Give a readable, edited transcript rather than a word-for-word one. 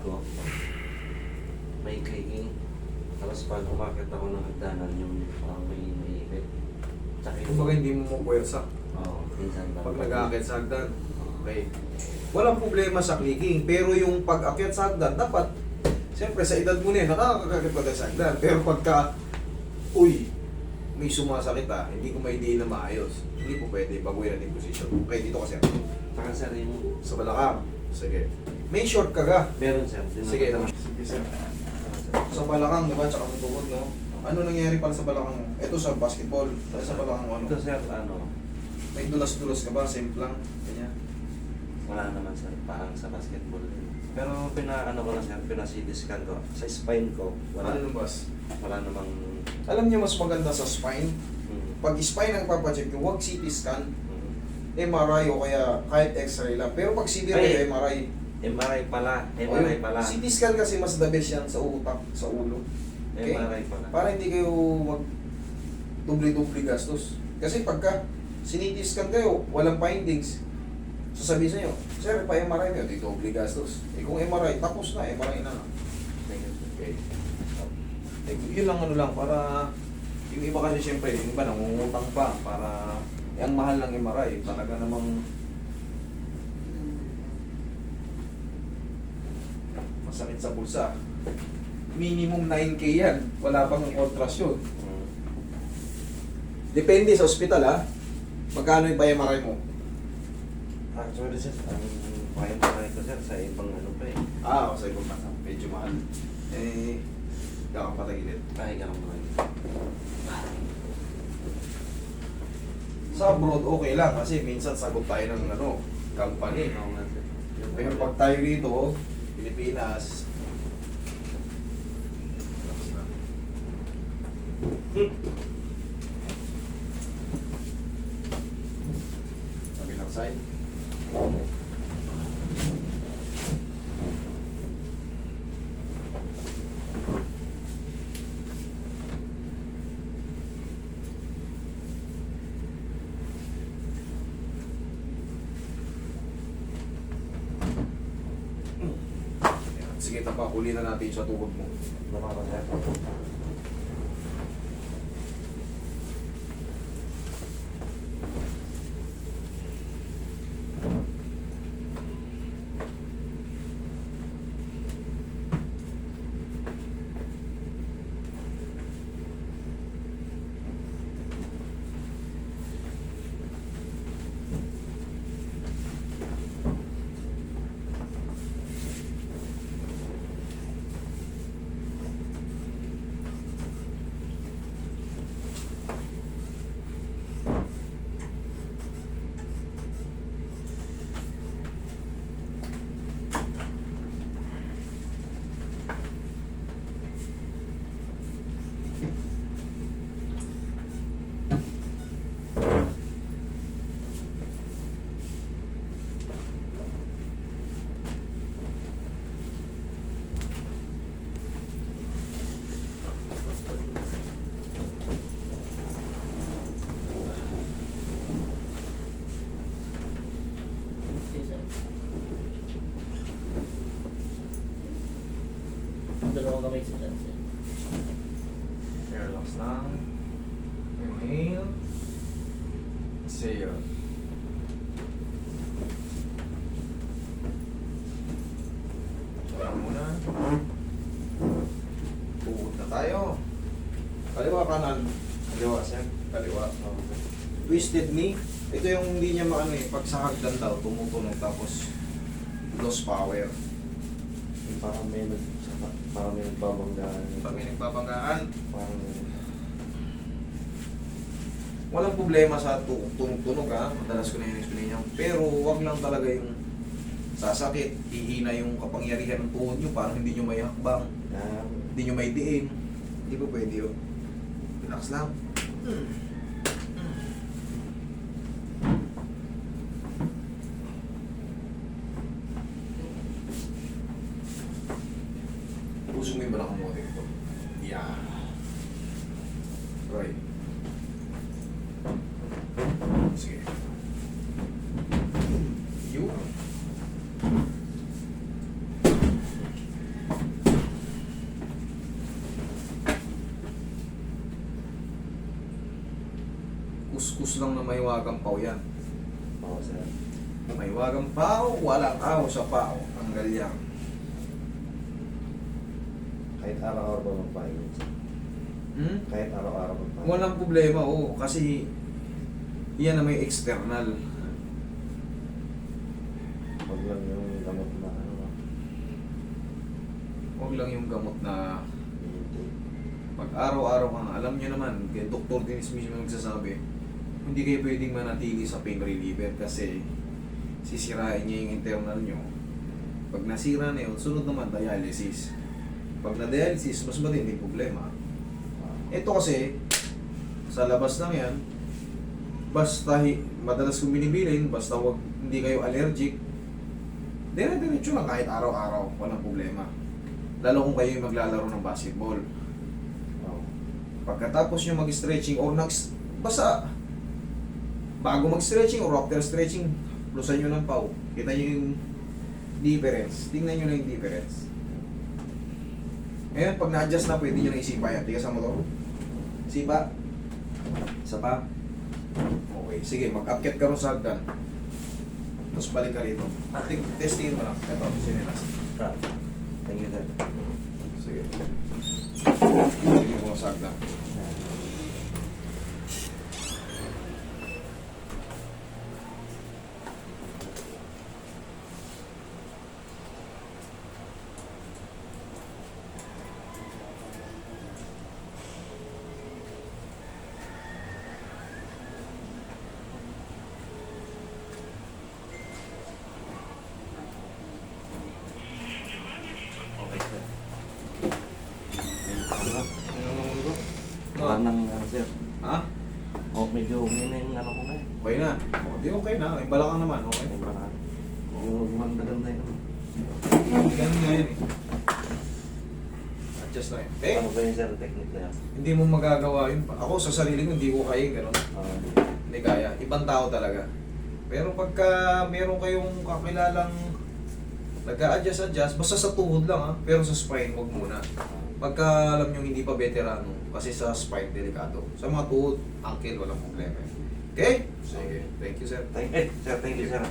ko, may clicking. Tapos pag umakit ako ng hagdanan, yung parang may ipit. Tsaka yung... Kumbaga hindi mo puwersa Oo, minsan lang. pag nag-aakyat sa hagdan. Okay. Walang problema sa clicking, pero yung pag-akyat sa hagdan, dapat, siyempre sa edad mo na yun, nakakakakit pa tayo sa hagdan. Pero pagka, uy, may sumasakit hindi ko may idea na maayos. Hindi po pwede, baguhin natin yung position. Okay, dito kasi ako. Saka sir, yung... Sa balakang. Sige. May short ka ga. Meron sir. Sige, sige sir. Sa balakang, diba? Tsaka sa tuhod, no? Ano nangyari pala sa balakang? Ito sa basketball. Sa balakang ano? Ito sir, ano, May dulas-dulas ka ba? Simple lang. Ganyan. wala naman sir, parang sa basketball din. Pero ano ko na sir, pina-CT scan ko. Sa spine ko, wala, Ano boss? wala namang... Alam niyo mas maganda sa spine? Hmm. Pag spine ang papacheck, huwag CT scan, Hmm. MRI o kaya kahit X-ray lang. Pero pag CT Ay. MRI, MRI pala, MRI pala. CT scan kasi mas the best yan sa utak, sa ulo. Okay? MRI pala. Para hindi kayo mag dubli-dubli gastos. Kasi pagka siniti scan kayo, walang findings, sasabihin sa inyo, sir, pa MRI nyo, di dubli gastos. Eh kung MRI, tapos na, MRI na. Okay. Eh, yun lang ano lang, para yung iba kasi syempre, yung iba nangungutang pa, para ang mahal ng MRI, talaga namang masakit sa bulsa. Minimum 9K yan, wala pang ultrasound. Hmm. Depende sa ospital magkano yung pa-MRI mo? Actually sir, ang MRI ko sir, sa ibang ano pa eh. Sa ibang bansa, medyo mahal. Eh, kakapatagilid. Ay, ganun mo rin. Sa abroad, okay lang kasi minsan sagot tayo ng company. Oo nga sir. Pero pag tayo dito, Pilipinas, kabilang side. Sige, tapakuli na natin sa tuhod mo. Wala pa sir. Dalawang kamay sa chance. Relax lang. Inhale. Exhale. Kaya muna. Tuhod na tayo. Kaliwa kanan. Kaliwa sir. Kaliwa. Oo. Twisted knee. Ito yung hindi niya maano pag sa hagdan daw, tumutunog tapos lost power. Yung parang may nagbabanggaan. Pag may nagbabanggaan, Parang... walang problema sa tunog-tunog madalas ko na yung explain niyo. Pero wag lang talaga yung sasakit, hihina yung kapangyarihan ng tuhod nyo, parang hindi nyo may hakbang, hindi nyo may diin. Hindi po pwede yun. Relax lang. Puso mo yung balakang mo dito. Yeah. Right. Sige. You. kuskus lang na mahiwagang pao yan. Oo, sir. Mahiwagang pao, walang aw sa pao. Ang galyang. Kahit araw-araw ba magpahinga? Hmm? Kahit araw-araw magpahinga? Walang problema, oo. Kasi yan na may external. Huwag lang yung gamot na ano. Huwag lang yung gamot na pag araw-araw kang alam nyo naman, kaya Dr. Dennis mismo nagsasabi, hindi kayo pwedeng manatili sa pain reliever kasi sisirain niya yung internal nyo. Pag nasira na yun, sunod naman dialysis. Pag na-dialysis, mas matinding problema. Ito kasi, sa labas lang yan, basta madalas kong binibilin, basta wag, hindi kayo allergic, dire-diretso lang kahit araw-araw, walang problema. Lalo kung kayo yung maglalaro ng basketball. Pagkatapos nyo mag-stretching or basta bago mag-stretching or after stretching, plusan nyo ng pau. Kita nyo yung difference. Tingnan nyo na yung difference. Ngayon, pag na-adjust na, pwede nyo na isipa yan. Tigas mo to. Sipa. Isa pa. Okay, sige, mag-upket ka rin sa hagdan. Tapos balik ka rito. Testingin mo lang. Ito, sinilas. Thank you, sir. Sige. Sige mo sa hagdan. Okay, sir. Ah. Wala nang ano, sir. Ha? Oh, medyo okay na yung ano ko na eh. Okay na. O, di okay na. May balakang naman. Okay. Yung parang, yung maganda yun. Ganun nga yan eh. Adjust na yun. Eh, Ano ba yung sir, technique na yan? hindi mo magagawa yun. Ako sa sarili ko, hindi ko kaya yung ganun. Hindi kaya. Ibang tao talaga. Pero pagka meron kayong kakilalang nag-a-adjust, basta sa tuhod lang ha. Pero sa spine, wag muna. Pagka alam nyo hindi pa veterano, kasi sa spine, delikado. Sa mga tuhod, ankle, walang problema. Okay? Sige. Thank you, sir. Thank you, sir.